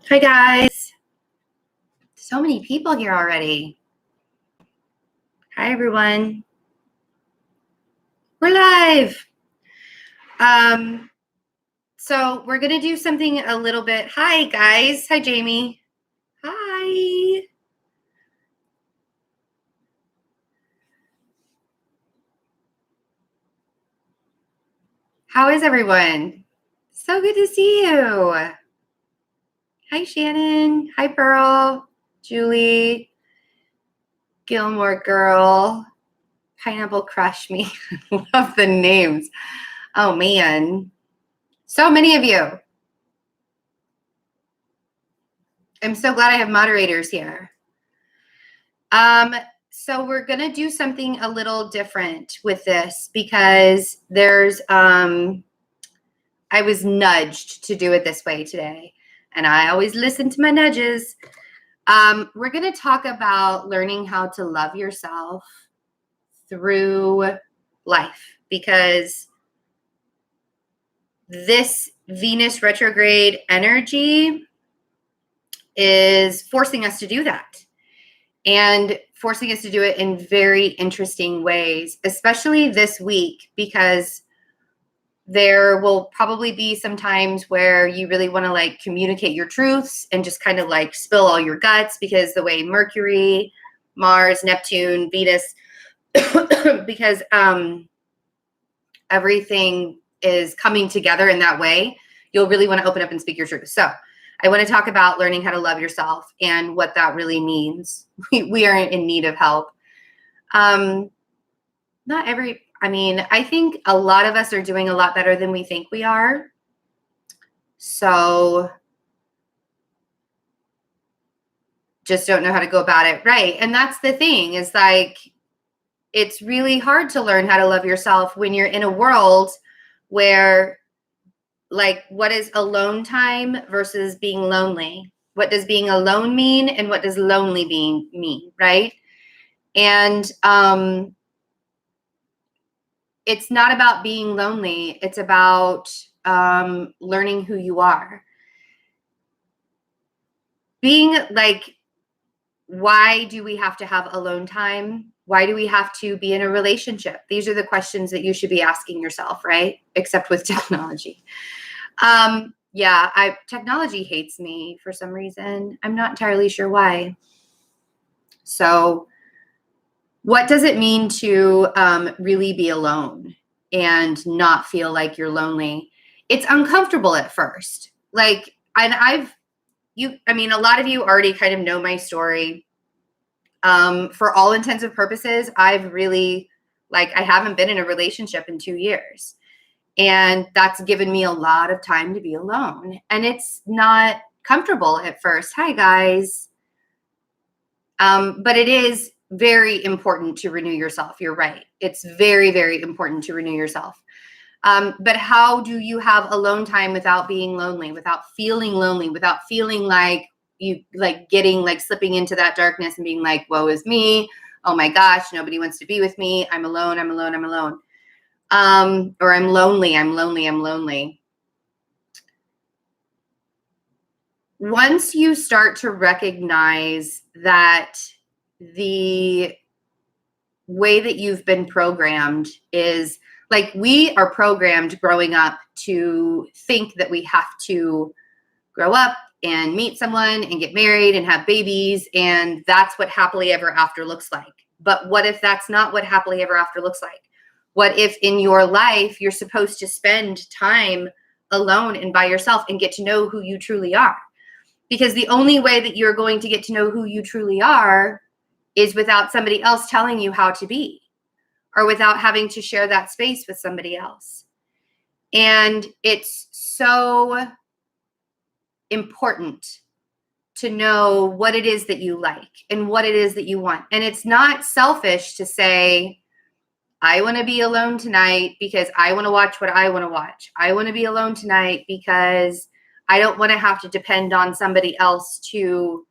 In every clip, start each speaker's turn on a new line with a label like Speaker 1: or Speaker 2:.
Speaker 1: Hi guys. So many people here already. Hi everyone. We're live. So we're gonna do something a little bit. Hi guys. Hi Jamie. Hi. How is everyone? So good to see you. Hi Shannon. Hi Pearl. Julie. Gilmore Girl. Pineapple Crush Me. Love the names. Oh man. So many of you. I'm so glad I have moderators here. So we're going to do something a little different with this because there's, I was nudged to do it this way today, and I always listen to my nudges. We're going to talk about learning how to love yourself through life, because this Venus retrograde energy is forcing us to do that. And forcing us to do it in very interesting ways, especially this week, because there will probably be some times where you really want to like communicate your truths and just kind of like spill all your guts, because the way Mercury, Mars, Neptune, Venus, because everything is coming together in that way, you'll really want to open up and speak your truth. So I want to talk about learning how to love yourself and what that really means. We are in need of help. I think a lot of us are doing a lot better than we think we are. So just don't know how to go about it. Right. And that's the thing, is like, it's really hard to learn how to love yourself when you're in a world where, like, what is alone time versus being lonely? What does being alone mean, and what does lonely being mean, right? And it's not about being lonely. It's about learning who you are. Being like, why do we have to have alone time? Why do we have to be in a relationship? These are the questions that you should be asking yourself, right? Except with technology. Technology hates me for some reason. I'm not entirely sure why. So what does it mean to really be alone and not feel like you're lonely? It's uncomfortable at first. Like, and a lot of you already kind of know my story. For all intents and purposes, I haven't been in a relationship in 2 years. And that's given me a lot of time to be alone. And it's not comfortable at first. Hi, guys. But it is very important to renew yourself. You're right. It's very, very important to renew yourself. But how do you have alone time without being lonely, without feeling like you slipping into that darkness and being like, woe is me. Oh my gosh, nobody wants to be with me. I'm alone. Or I'm lonely. Once you start to recognize that the way that you've been programmed is like, we are programmed growing up to think that we have to grow up and meet someone and get married and have babies, and that's what happily ever after looks like. But what if that's not what happily ever after looks like? What if in your life you're supposed to spend time alone and by yourself and get to know who you truly are? Because the only way that you're going to get to know who you truly are is without somebody else telling you how to be, or without having to share that space with somebody else. And it's so important to know what it is that you like and what it is that you want. And it's not selfish to say, I want to be alone tonight because I want to watch what I want to watch. I want to be alone tonight because I don't want to have to depend on somebody else to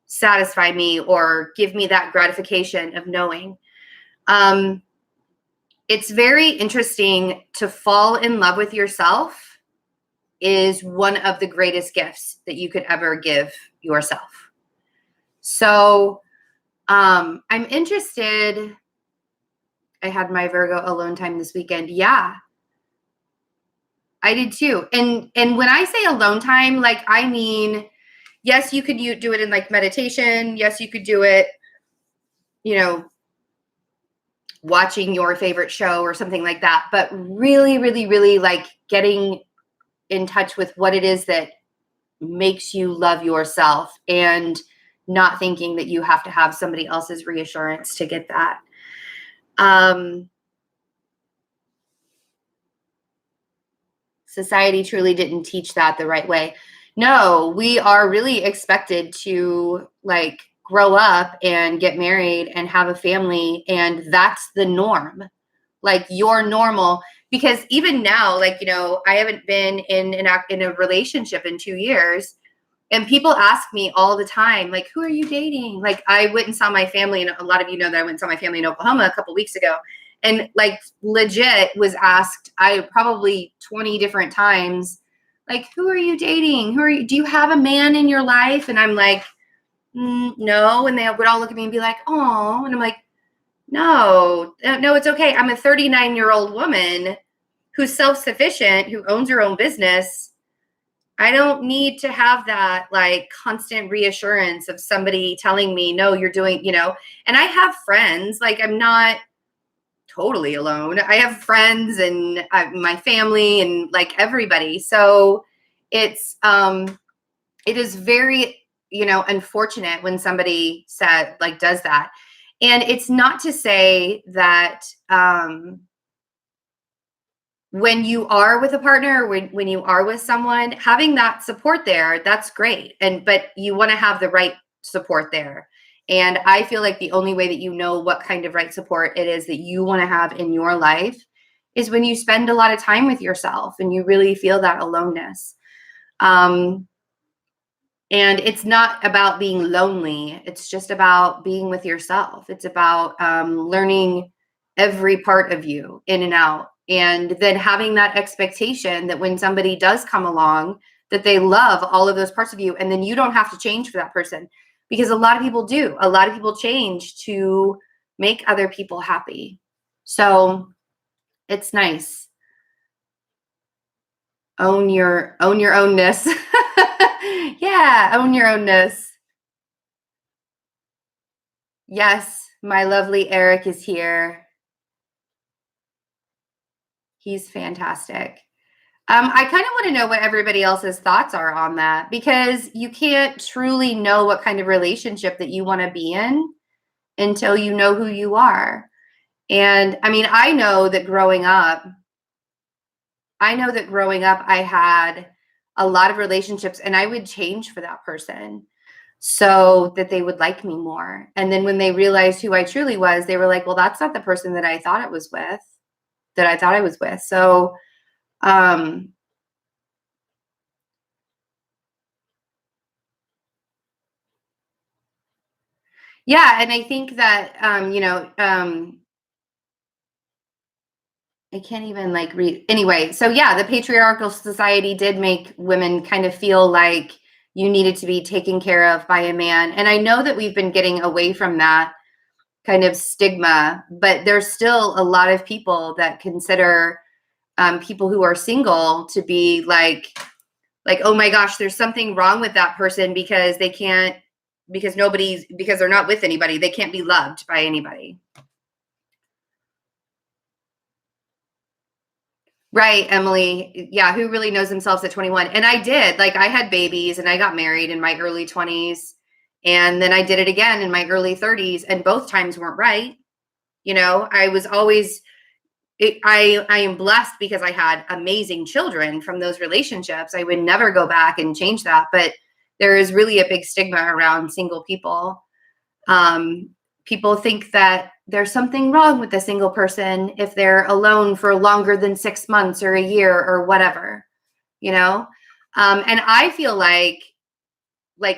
Speaker 1: satisfy me or give me that gratification of knowing. It's very interesting to fall in love with yourself is one of the greatest gifts that you could ever give yourself. So I'm interested. I had my Virgo alone time this weekend. Yeah, I did too. And when I say alone time, like, I mean, yes, you could do it in like meditation. Yes, you could do it, watching your favorite show or something like that. But really, really, really like getting in touch with what it is that makes you love yourself, and not thinking that you have to have somebody else's reassurance to get that. Society truly didn't teach that the right way. No, we are really expected to like grow up and get married and have a family, and that's the norm. Like, you're normal. Because even now, like, I haven't been in a relationship in 2 years, and people ask me all the time, like, who are you dating? Like, I went and saw my family, and a lot of you know that I went and saw my family in Oklahoma a couple weeks ago. And like, legit was asked, I probably 20 different times, like, who are you dating? Do you have a man in your life? And I'm like, no. And they would all look at me and be like, oh. And I'm like, no, it's okay. I'm a 39-year-old woman who's self-sufficient, who owns her own business. I don't need to have that like constant reassurance of somebody telling me, no, you're doing, and I have friends. Like, I'm not totally alone. I have friends and my family and like everybody. So it is very, unfortunate when somebody does that. And it's not to say that, when you are with a partner, when you are with someone, having that support there, that's great. But you want to have the right support there. And I feel like the only way that you know what kind of right support it is that you want to have in your life is when you spend a lot of time with yourself and you really feel that aloneness. And it's not about being lonely. It's just about being with yourself. It's about learning every part of you in and out. And then having that expectation that when somebody does come along, that they love all of those parts of you. And then you don't have to change for that person, because a lot of people do. A lot of people change to make other people happy. So it's nice. Own your ownness. Yeah, own your ownness. Yes, my lovely Eric is here. He's fantastic. I kind of want to know what everybody else's thoughts are on that, because you can't truly know what kind of relationship that you want to be in until you know who you are. And I mean, I know that growing up, I had a lot of relationships, and I would change for that person so that they would like me more. And then when they realized who I truly was, they were like, well, that's not the person that I thought I was with. So, yeah. And I think that, I can't even like read anyway. So yeah, the patriarchal society did make women kind of feel like you needed to be taken care of by a man. And I know that we've been getting away from that kind of stigma, but there's still a lot of people that consider people who are single to be like, oh my gosh, there's something wrong with that person because they're not with anybody. They can't be loved by anybody. Right, Emily. Yeah, who really knows themselves at 21? And I did. Like, I had babies and I got married in my early 20s. And then I did it again in my early 30s. And both times weren't right. I was always, I am blessed because I had amazing children from those relationships. I would never go back and change that. But there is really a big stigma around single people. People think that there's something wrong with a single person if they're alone for longer than 6 months or a year or whatever, and I feel like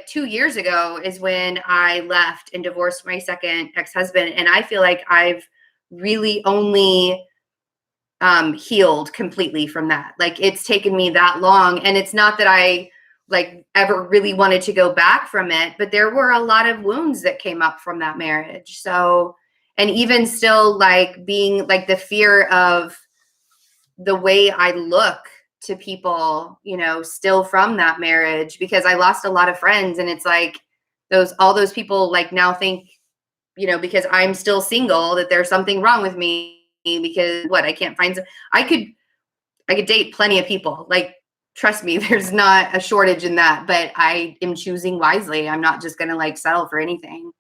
Speaker 1: 2 years ago is when I left and divorced my second ex-husband. And I feel like I've really only healed completely from that. Like, it's taken me that long, and it's not that I like ever really wanted to go back from it, but there were a lot of wounds that came up from that marriage. So, and even still, like, being like the fear of the way I look to people, you know, still from that marriage, because I lost a lot of friends, and it's like all those people like now think, you know, because I'm still single, that there's something wrong with me, because what, I can't find I could date plenty of people. Like, trust me, there's not a shortage in that, but I am choosing wisely. I'm not just going to like settle for anything.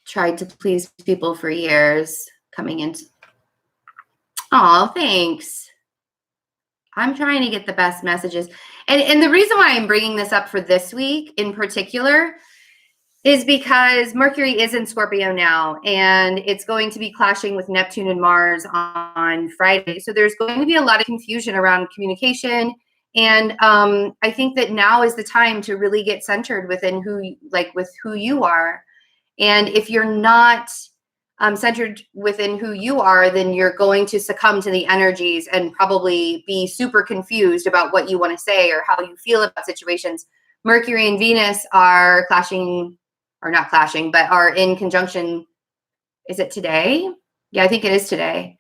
Speaker 1: Tried to please people for years coming into. Oh, thanks. I'm trying to get the best messages. And the reason why I'm bringing this up for this week in particular is because Mercury is in Scorpio now, and it's going to be clashing with Neptune and Mars on Friday. So there's going to be a lot of confusion around communication. And I think that now is the time to really get centered within with who you are. And if you're not centered within who you are, then you're going to succumb to the energies and probably be super confused about what you want to say or how you feel about situations. Mercury and Venus are clashing, or not clashing, but are in conjunction. Is it today? Yeah, I think it is today.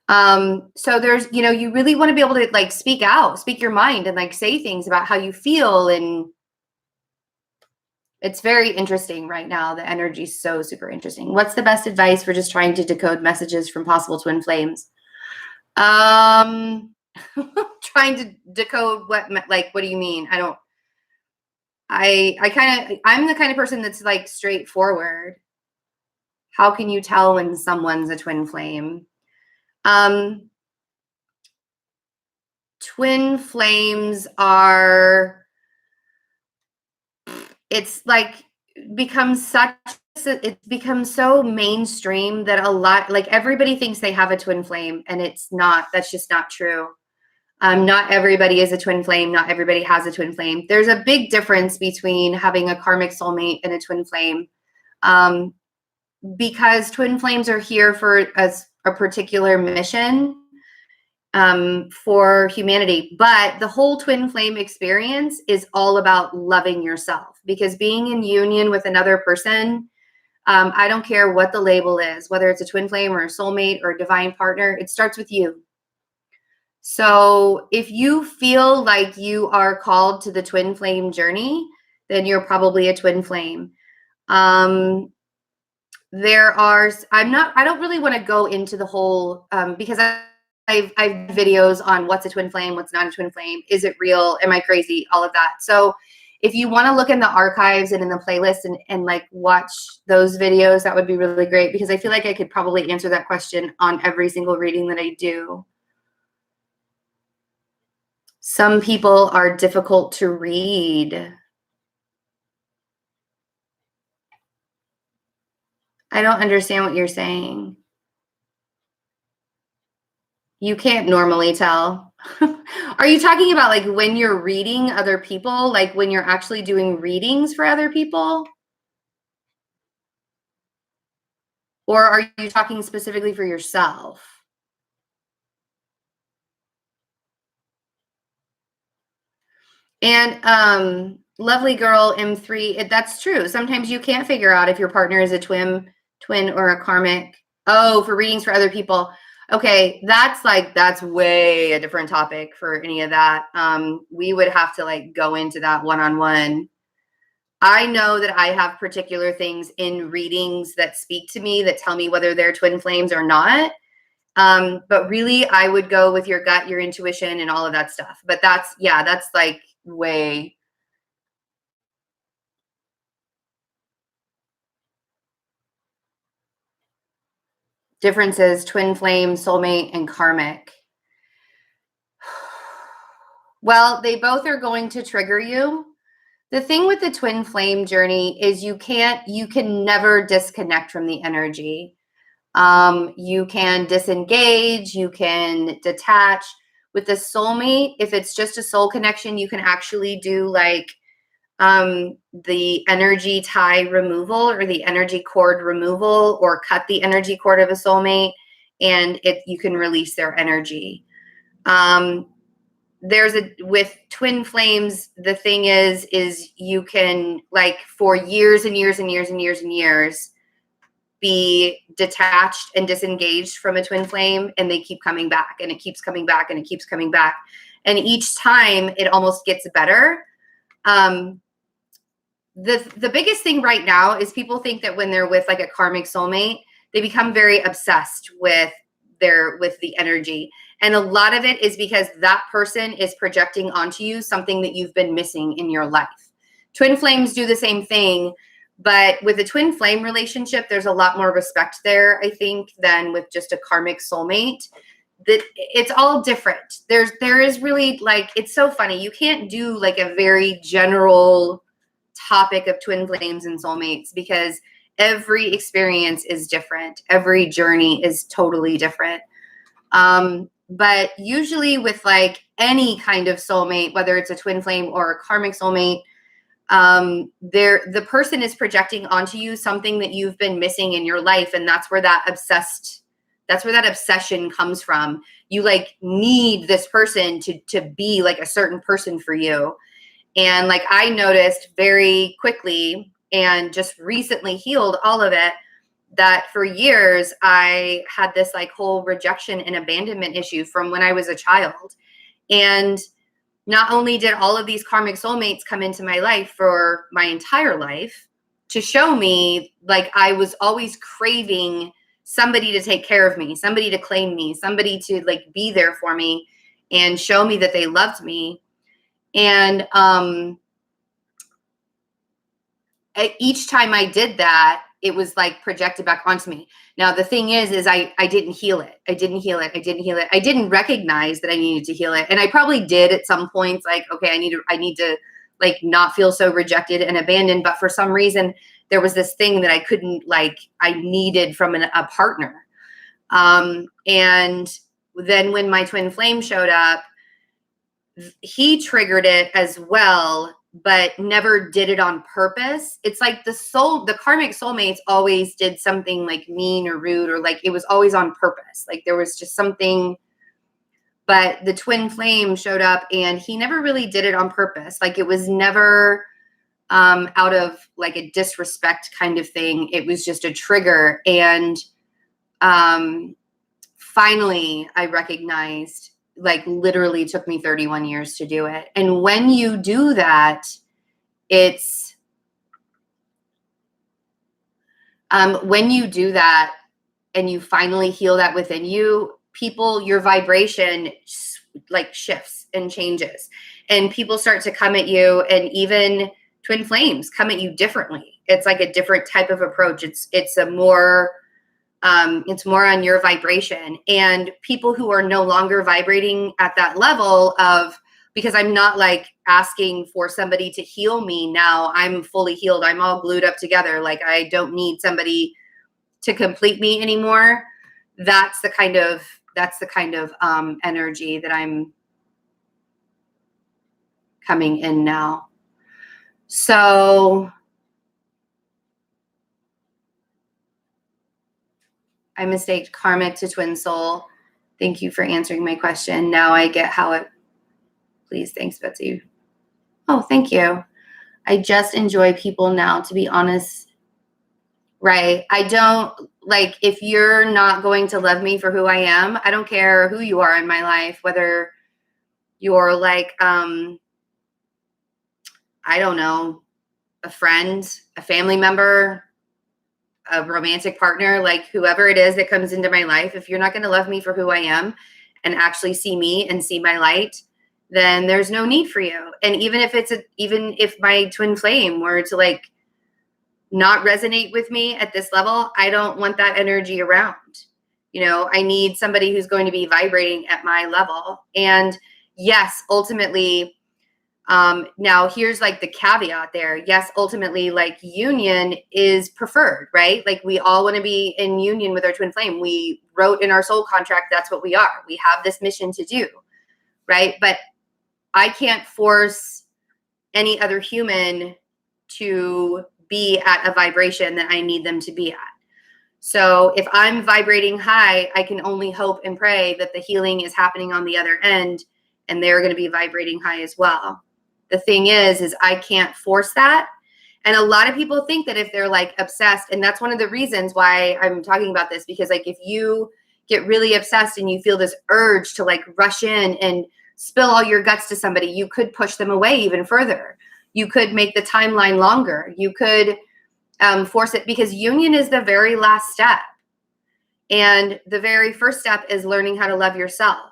Speaker 1: So there's, you know, you really want to be able to like speak your mind, and like say things about how you feel. And it's very interesting right now. The energy is so super interesting. What's the best advice for just trying to decode messages from possible twin flames? Trying to decode what do you mean? I'm the kind of person that's like straightforward. How can you tell when someone's a twin flame? Twin flames are, it's like it's become so mainstream that a lot, like everybody thinks they have a twin flame, and that's just not true. Not everybody is a twin flame. Not everybody has a twin flame. There's a big difference between having a karmic soulmate and a twin flame, because twin flames are here for a particular mission for humanity. But the whole twin flame experience is all about loving yourself, because being in union with another person, I don't care what the label is, whether it's a twin flame or a soulmate or a divine partner, it starts with you. So if you feel like you are called to the twin flame journey, then you're probably a twin flame. I don't really want to go into the whole, because I've videos on what's a twin flame, what's not a twin flame, is it real, am I crazy, all of that. So if you want to look in the archives and in the playlist and like watch those videos, that would be really great, because I feel like I could probably answer that question on every single reading that I do. Some people are difficult to read. I don't understand what you're saying. You can't normally tell. Are you talking about like when you're reading other people, like when you're actually doing readings for other people? Or are you talking specifically for yourself? And lovely girl M3, that's true. Sometimes you can't figure out if your partner is a twin or a karmic. Oh, for readings for other people. Okay, that's way a different topic for any of that. We would have to like go into that one-on-one. I know that I have particular things in readings that speak to me, that tell me whether they're twin flames or not. But really, I would go with your gut, your intuition, and all of that stuff. But that's like way. Differences: twin flame, soulmate, and karmic. Well, they both are going to trigger you. The thing with the twin flame journey is you can never disconnect from the energy. You can disengage, you can detach. With the soulmate, if it's just a soul connection, you can actually do like the energy tie removal or the energy cord removal, or cut the energy cord of a soulmate, and you can release their energy. With twin flames, the thing is you can, like, for years and years and years and years and years, be detached and disengaged from a twin flame, and they keep coming back, and it keeps coming back, and it keeps coming back. And each time it almost gets better. The biggest thing right now is people think that when they're with like a karmic soulmate, they become very obsessed with the energy. And a lot of it is because that person is projecting onto you something that you've been missing in your life. Twin flames do the same thing, but with a twin flame relationship, there's a lot more respect there, I think, than with just a karmic soulmate. That it's all different. There is really, like, it's so funny. You can't do like a very general topic of twin flames and soulmates, because every experience is different. Every journey is totally different. But usually with like any kind of soulmate, whether it's a twin flame or a karmic soulmate, the person is projecting onto you something that you've been missing in your life. And that's where that obsession comes from. You like need this person to be like a certain person for you. And like I noticed very quickly, and just recently healed all of it, that for years I had this like whole rejection and abandonment issue from when I was a child. And not only did all of these karmic soulmates come into my life for my entire life to show me, like, I was always craving somebody to take care of me, somebody to claim me, somebody to like be there for me and show me that they loved me. And each time I did that, it was like projected back onto me. Now, the thing is I didn't heal it. I didn't heal it. I didn't recognize that I needed to heal it. And I probably did at some points, like, okay, I need to like not feel so rejected and abandoned. But for some reason, there was this thing that I couldn't, like, I needed from a partner. And then when my twin flame showed up, he triggered it as well, but never did it on purpose. It's like the karmic soulmates always did something like mean or rude, or like it was always on purpose. Like there was just something, but the twin flame showed up and he never really did it on purpose. Like it was never out of like a disrespect kind of thing. It was just a trigger. And finally I recognized, like, literally took me 31 years to do it. And when you do that, when you do that and you finally heal that within you, your vibration like shifts and changes, and people start to come at you, and even twin flames come at you differently. It's like a different type of approach. It's more on your vibration. And people who are no longer vibrating at that level of, because I'm not like asking for somebody to heal me now. I'm fully healed. I'm all glued up together. Like I don't need somebody to complete me anymore. That's the kind of energy that I'm coming in now. So I mistaked karmic to twin soul. Thank you for answering my question. Now I get how it. Please, thanks, Betsy. Oh, thank you. I just enjoy people now, to be honest. Right. I don't, like, if you're not going to love me for who I am, I don't care who you are in my life, whether you're like, I don't know, a friend, a family member, a romantic partner, like whoever it is that comes into my life. If you're not going to love me for who I am and actually see me and see my light, then there's no need for you. And even if my twin flame were to like not resonate with me at this level, I don't want that energy around. You know, I need somebody who's going to be vibrating at my level. And yes, ultimately, now here's like the caveat there. Yes, ultimately, like union is preferred, right? Like we all want to be in union with our twin flame. We wrote in our soul contract, that's what we are. We have this mission to do, right? But I can't force any other human to be at a vibration that I need them to be at. So if I'm vibrating high, I can only hope and pray that the healing is happening on the other end and they're going to be vibrating high as well. The thing is I can't force that. And a lot of people think that if they're like obsessed, and that's one of the reasons why I'm talking about this, because like if you get really obsessed and you feel this urge to like rush in and spill all your guts to somebody, you could push them away even further. You could make the timeline longer. You could force it, because union is the very last step. And the very first step is learning how to love yourself.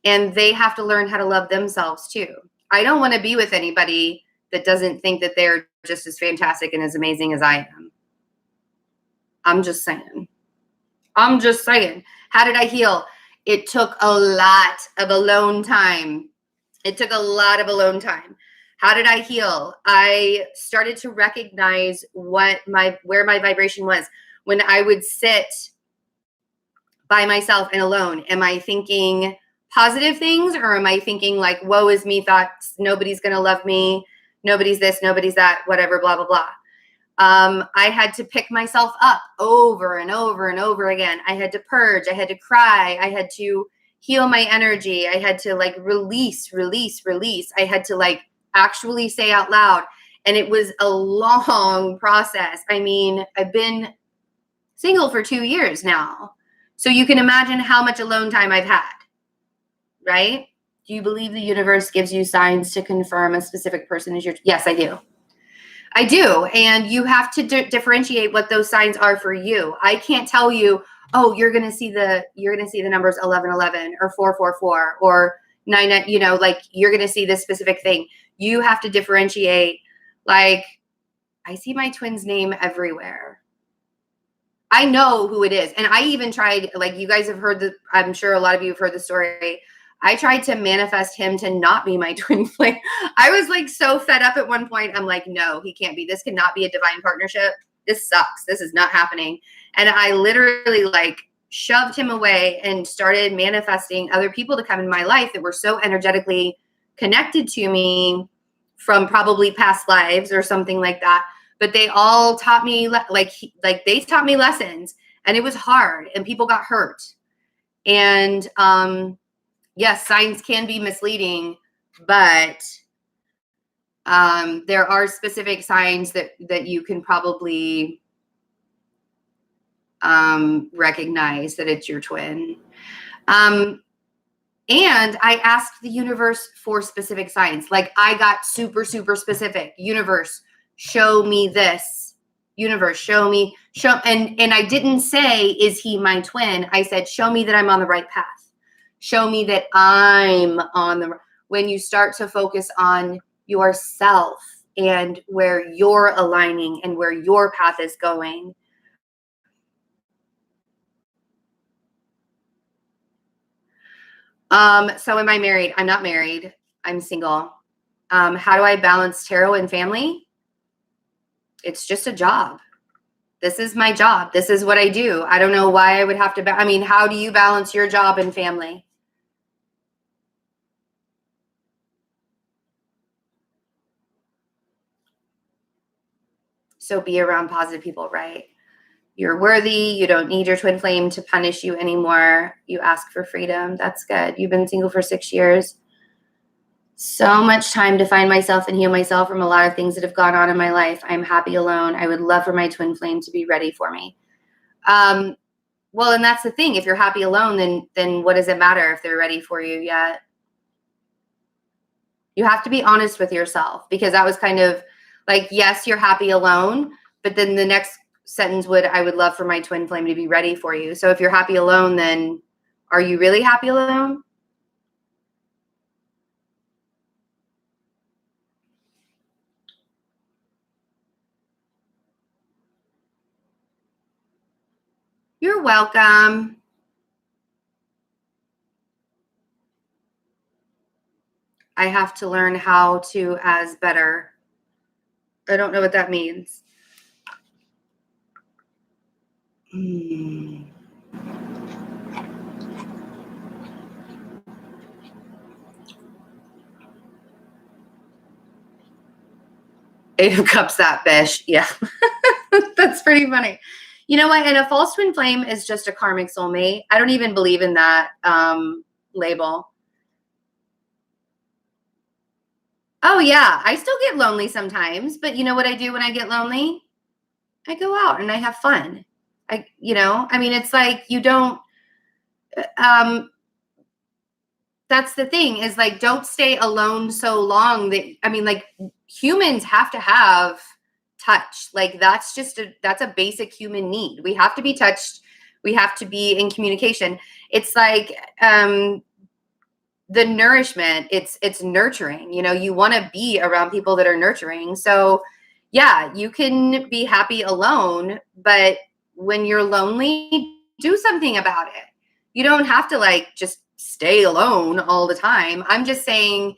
Speaker 1: And they have to learn how to love themselves too. I don't want to be with anybody that doesn't think that they're just as fantastic and as amazing as I am. I'm just saying. How did I heal? It took a lot of alone time. How did I heal? I started to recognize where my vibration was. When I would sit by myself and alone, am I thinking positive things, or am I thinking like, woe is me thoughts, nobody's going to love me, nobody's this, nobody's that, whatever, blah, blah, blah. I had to pick myself up over and over and over again. I had to purge. I had to cry. I had to heal my energy. I had to like release. I had to like actually say out loud. And it was a long process. I mean, I've been single for 2 years now. So you can imagine how much alone time I've had, right? Do you believe the universe gives you signs to confirm a specific person is your? Yes, I do. And you have to differentiate what those signs are for you. I can't tell you, oh, you're going to see the numbers 1111 or 444 or 9, you know, like you're going to see this specific thing. You have to differentiate. Like, I see my twin's name everywhere. I know who it is. And I even tried, like you guys have heard I'm sure a lot of you have heard the story. I tried to manifest him to not be my twin flame. I was like so fed up at one point. I'm like, no, he can't be. This cannot be a divine partnership. This sucks. This is not happening. And I literally like shoved him away and started manifesting other people to come in my life that were so energetically connected to me from probably past lives or something like that. But they all taught me they taught me lessons, and it was hard and people got hurt. And yes, signs can be misleading, but there are specific signs that you can probably recognize that it's your twin. And I asked the universe for specific signs. Like I got super, super specific. Universe, show me this. Universe, show me. And I didn't say, is he my twin? I said, show me that I'm on the right path. Show me that I'm when you start to focus on yourself and where you're aligning and where your path is going. So am I married? I'm not married. I'm single. How do I balance tarot and family? It's just a job. This is my job. This is what I do. I don't know why I would have to. How do you balance your job and family? So be around positive people, right? You're worthy. You don't need your twin flame to punish you anymore. You ask for freedom. That's good. You've been single for 6 years. So much time to find myself and heal myself from a lot of things that have gone on in my life. I'm happy alone. I would love for my twin flame to be ready for me. Well, and that's the thing. If you're happy alone, then what does it matter if they're ready for you yet? You have to be honest with yourself, because that was kind of like, yes, you're happy alone, but then the next sentence I would love for my twin flame to be ready for you. So if you're happy alone, then are you really happy alone? You're welcome. I have to learn how to as better. I don't know what that means. Eight of Cups, that fish. Yeah. That's pretty funny. You know what? And a false twin flame is just a karmic soulmate. I don't even believe in that label. Oh, yeah. I still get lonely sometimes. But you know what I do when I get lonely? I go out and I have fun. It's like you don't, that's the thing is like, don't stay alone so long that, humans have to have touch. Like that's a basic human need. We have to be touched. We have to be in communication. It's like, the nourishment, it's nurturing, you want to be around people that are nurturing. So yeah, you can be happy alone, but when you're lonely, do something about it. You don't have to like just stay alone all the time. I'm just saying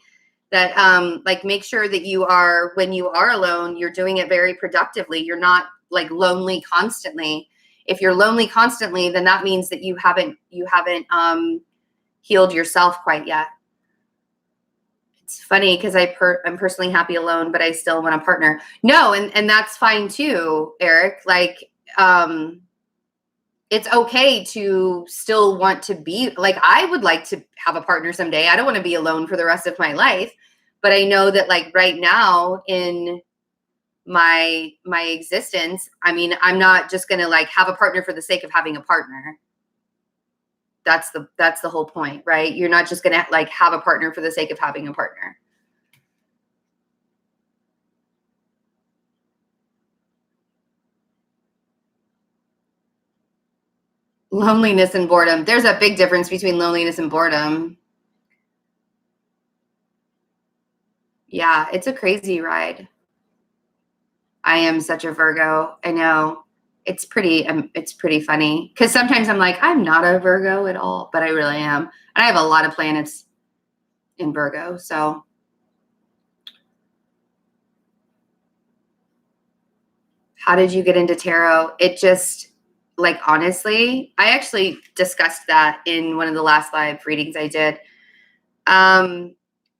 Speaker 1: that make sure that when you are alone, you're doing it very productively. You're not like lonely constantly. If you're lonely constantly, then that means that you haven't healed yourself quite yet. It's funny because I'm personally happy alone, but I still want a partner. No, and that's fine too, Eric. Like, it's okay to still want to be like, I would like to have a partner someday. I don't want to be alone for the rest of my life, but I know that like right now in my existence, I'm not just going to like have a partner for the sake of having a partner. That's the whole point, right? You're not just going to like have a partner for the sake of having a partner. Loneliness and boredom. There's a big difference between loneliness and boredom. Yeah, it's a crazy ride. I am such a Virgo. I know. It's pretty funny because sometimes I'm like, I'm not a Virgo at all, but I really am. And I have a lot of planets in Virgo. So how did you get into tarot? It just, like, honestly, I actually discussed that in one of the last live readings I did.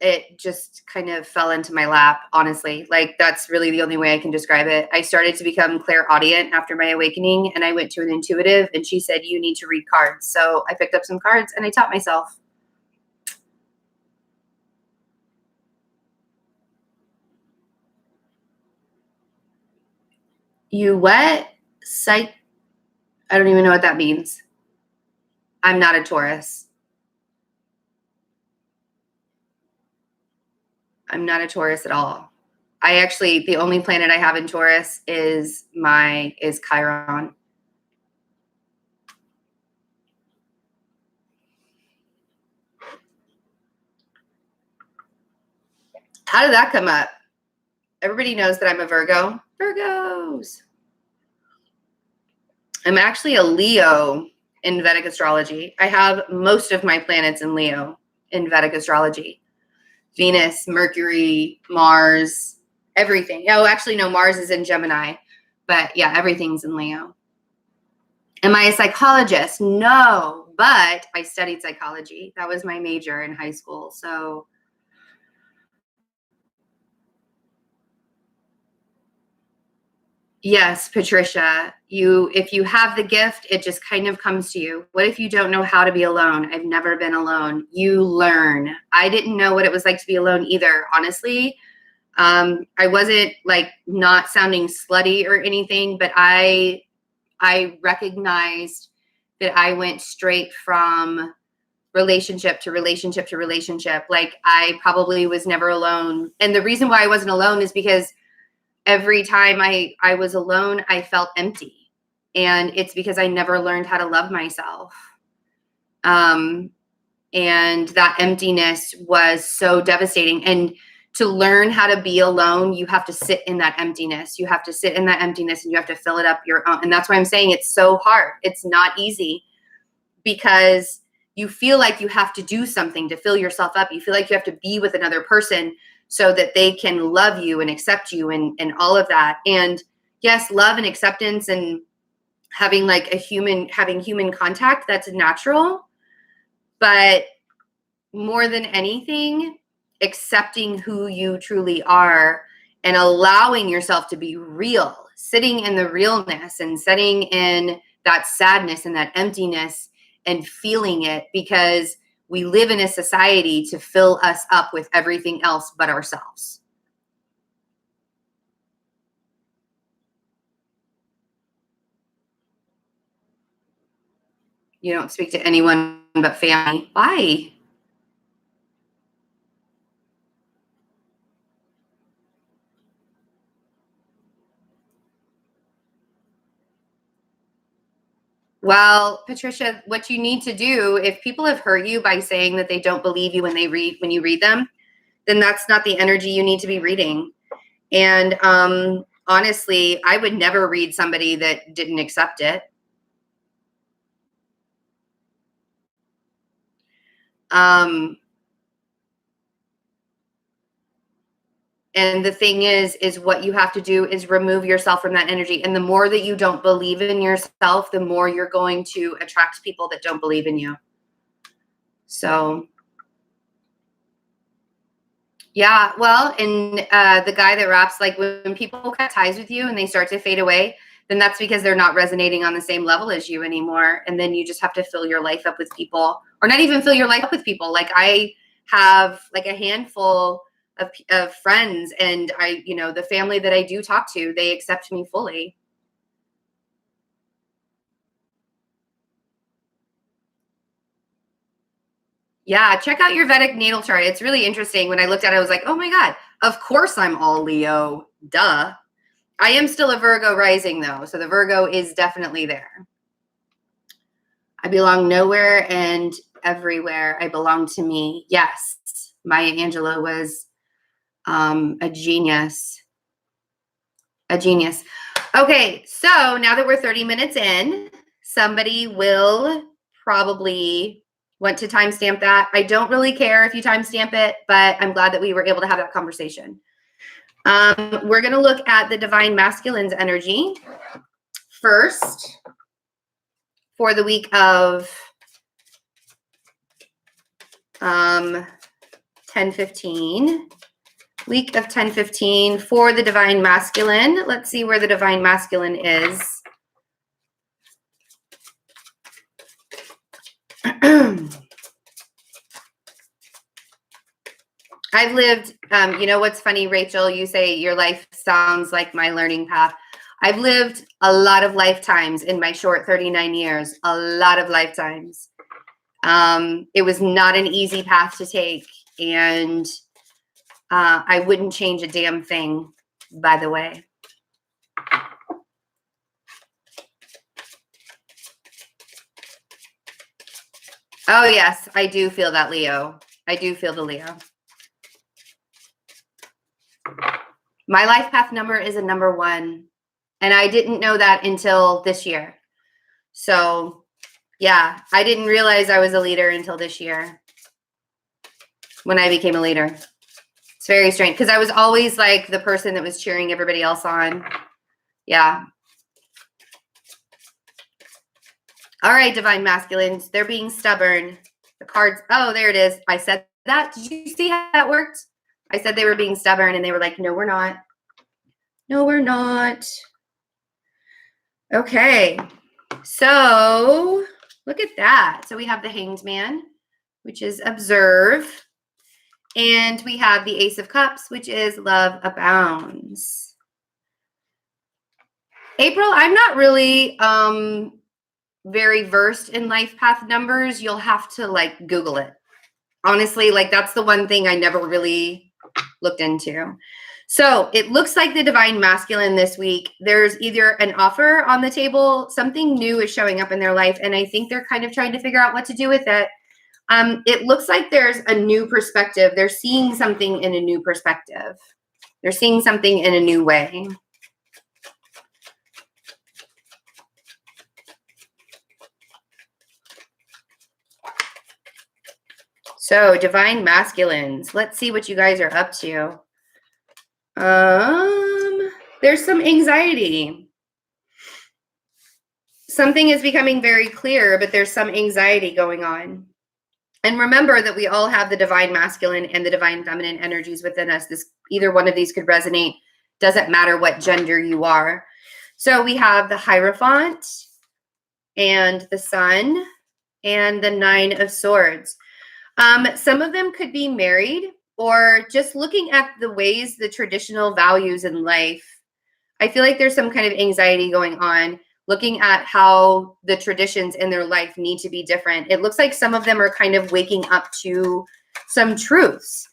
Speaker 1: It just kind of fell into my lap, honestly. Like, that's really the only way I can describe it. I started to become clairaudient after my awakening, and I went to an intuitive, and she said, you need to read cards. So I picked up some cards, and I taught myself. You what? Psych? I don't even know what that means. I'm not a Taurus. I'm not a Taurus at all. The only planet I have in Taurus is Chiron. How did that come up? Everybody knows that I'm a Virgo. Virgos. I'm actually a Leo in Vedic astrology. I have most of my planets in Leo in Vedic astrology. Venus, Mercury, Mars, everything. Oh, actually, no, Mars is in Gemini. But yeah, everything's in Leo. Am I a psychologist? No, but I studied psychology. That was my major in high school. So yes, Patricia, if you have the gift, it just kind of comes to you. What if you don't know how to be alone? I've never been alone. You learn. I didn't know what it was like to be alone either, honestly. I wasn't like not sounding slutty or anything, but I recognized that I went straight from relationship to relationship to relationship. Like I probably was never alone. And the reason why I wasn't alone is because every time I was alone, I felt empty. And it's because I never learned how to love myself. And that emptiness was so devastating. And to learn how to be alone, you have to sit in that emptiness. You have to sit in that emptiness and you have to fill it up your own. And that's why I'm saying it's so hard. It's not easy because you feel like you have to do something to fill yourself up. You feel like you have to be with another person so that they can love you and accept you and all of that. And yes, love and acceptance and having human contact, that's natural. But more than anything, accepting who you truly are and allowing yourself to be real, sitting in the realness and sitting in that sadness and that emptiness and feeling it, because we live in a society to fill us up with everything else but ourselves. You don't speak to anyone but family. Why? Well, Patricia, what you need to do, if people have hurt you by saying that they don't believe you when you read them, then that's not the energy you need to be reading. And honestly, I would never read somebody that didn't accept it. And the thing is what you have to do is remove yourself from that energy. And the more that you don't believe in yourself, the more you're going to attract people that don't believe in you. So, yeah, well, and the guy that raps, like when people cut ties with you and they start to fade away, then that's because they're not resonating on the same level as you anymore. And then you just have to fill your life up with people, or not even fill your life up with people. Like I have like a handful of friends, and the family that I do talk to, they accept me fully. Yeah, check out your Vedic natal chart. It's really interesting. When I looked at it, I was like, oh my God, of course I'm all Leo. Duh. I am still a Virgo rising though. So the Virgo is definitely there. I belong nowhere and everywhere. I belong to me. Yes. Maya Angelou was a genius. A genius. Okay, so now that we're 30 minutes in, somebody will probably want to timestamp that. I don't really care if you timestamp it, but I'm glad that we were able to have that conversation. We're going to look at the Divine Masculine's energy first for the week of 10-15. Week of 10-15 for the Divine Masculine. Let's see where the Divine Masculine is. I've lived, you know what's funny, Rachel? You say your life sounds like my learning path. I've lived a lot of lifetimes in my short 39 years, a lot of lifetimes. It was not an easy path to take, and I wouldn't change a damn thing, by the way. Oh, yes, I do feel that, Leo. I do feel the Leo. My life path number is a number 1, and I didn't know that until this year. So, yeah, I didn't realize I was a leader until this year when I became a leader. It's very strange because I was always like the person that was cheering everybody else on. Yeah. All right, Divine Masculines, they're being stubborn. The cards, oh, there it is. I said that. Did you see how that worked? I said they were being stubborn, and they were like, no, we're not. No, we're not. Okay. So look at that. So we have the Hanged Man, which is observe. And we have the Ace of Cups, which is love abounds. April, I'm not really very versed in life path numbers. You'll have to like Google it. Honestly, like that's the one thing I never really looked into. So it looks like the Divine Masculine this week, there's either an offer on the table, something new is showing up in their life, and I think they're kind of trying to figure out what to do with it. It looks like there's a new perspective. They're seeing something in a new perspective. They're seeing something in a new way. So, Divine Masculines, let's see what you guys are up to. There's some anxiety. Something is becoming very clear, but there's some anxiety going on. And remember that we all have the Divine Masculine and the Divine Feminine energies within us. Either one of these could resonate Doesn't matter what gender you are. So we have the Hierophant and the Sun and the Nine of Swords. Some of them could be married, or just looking at the ways, the traditional values in life. I feel like there's some kind of anxiety going on, looking at how the traditions in their life need to be different. It looks like some of them are kind of waking up to some truths,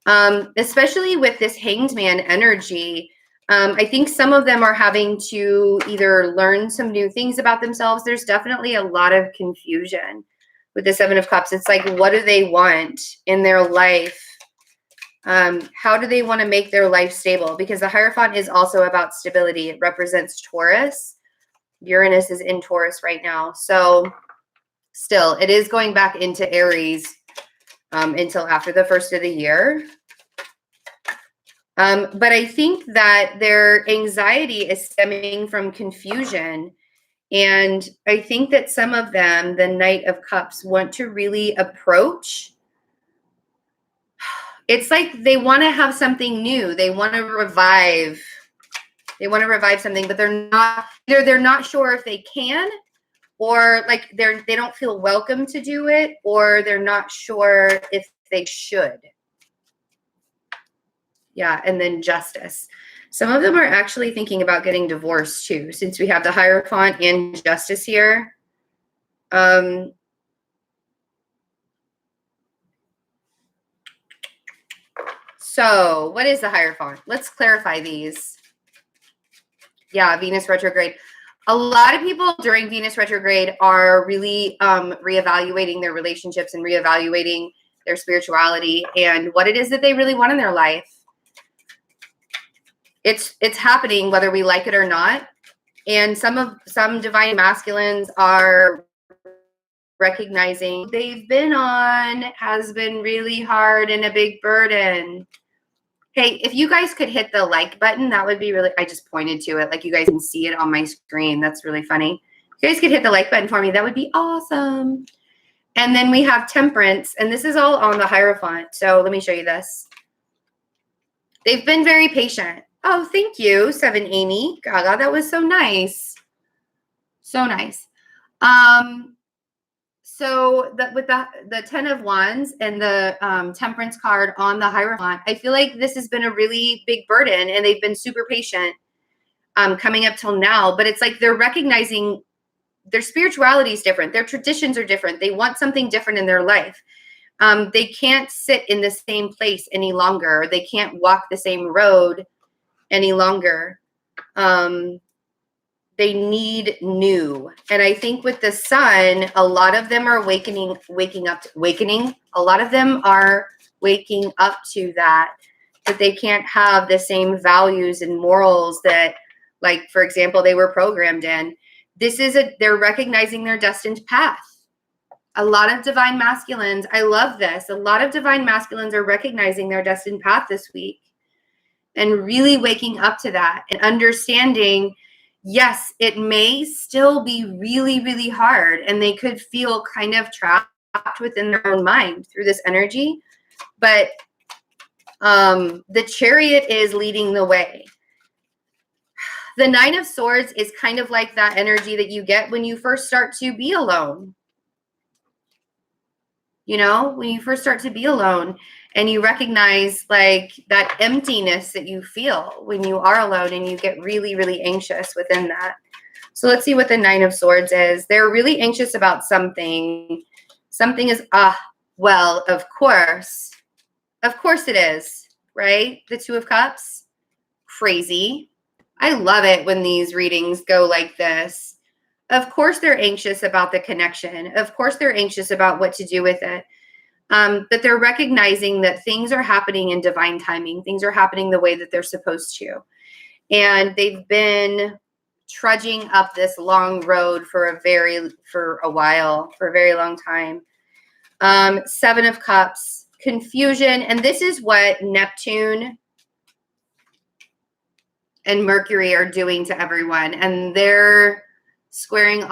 Speaker 1: especially with this Hanged Man energy. I think some of them are having to either learn some new things about themselves. There's definitely a lot of confusion with the Seven of Cups. It's like, what do they want in their life? How do they want to make their life stable? Because the Hierophant is also about stability. It represents Taurus. Uranus is in Taurus right now. So still, it is going back into Aries until after the first of the year. But I think that their anxiety is stemming from confusion. And I think that some of them, the Knight of Cups, want to really approach. It's like they want to have something new. They want to revive. They want to revive something, but they're not, either they're not sure if they can, or like they don't feel welcome to do it, or they're not sure if they should. Yeah, and then Justice. Some of them are actually thinking about getting divorced too, since we have the Hierophant and Justice here. So what is the Hierophant? Let's clarify these. Yeah, Venus retrograde. A lot of people during Venus retrograde are really reevaluating their relationships and reevaluating their spirituality and what it is that they really want in their life. It's happening whether we like it or not. And some divine masculines are recognizing they've been on has been really hard and a big burden. Hey, if you guys could hit the like button, that would be really, I just pointed to it like you guys can see it on my screen. That's really funny. If you guys could hit the like button for me, that would be awesome. And then we have Temperance, and this is all on the Hierophant. So let me show you this. They've been very patient. Oh, thank you, 7 Amy. Gaga, that was so nice. So nice. So with the 10 of Wands and the Temperance card on the Hierophant, I feel like this has been a really big burden, and they've been super patient coming up till now. But it's like they're recognizing their spirituality is different. Their traditions are different. They want something different in their life. They can't sit in the same place any longer. They can't walk the same road any longer. They need new. And I think with the Sun, a lot of them are waking up. A lot of them are waking up to that they can't have the same values and morals that, like, for example, they were programmed in. They're recognizing their destined path. A lot of divine masculines, I love this. A lot of divine masculines are recognizing their destined path this week and really waking up to that and understanding, yes, it may still be really, really hard, and they could feel kind of trapped within their own mind through this energy. But the Chariot is leading the way. The Nine of Swords is kind of like that energy that you get when you first start to be alone. You know, when you first start to be alone and you recognize like that emptiness that you feel when you are alone, and you get really, really anxious within that. So let's see what the Nine of Swords is. They're really anxious about something. Something is, well, of course it is, right? The Two of Cups, crazy. I love it when these readings go like this. Of course they're anxious about the connection. Of course they're anxious about what to do with it. But they're recognizing that things are happening in divine timing. Things are happening the way that they're supposed to. And they've been trudging up this long road for a very long time. Seven of Cups, confusion. And this is what Neptune and Mercury are doing to everyone. And they're squaring off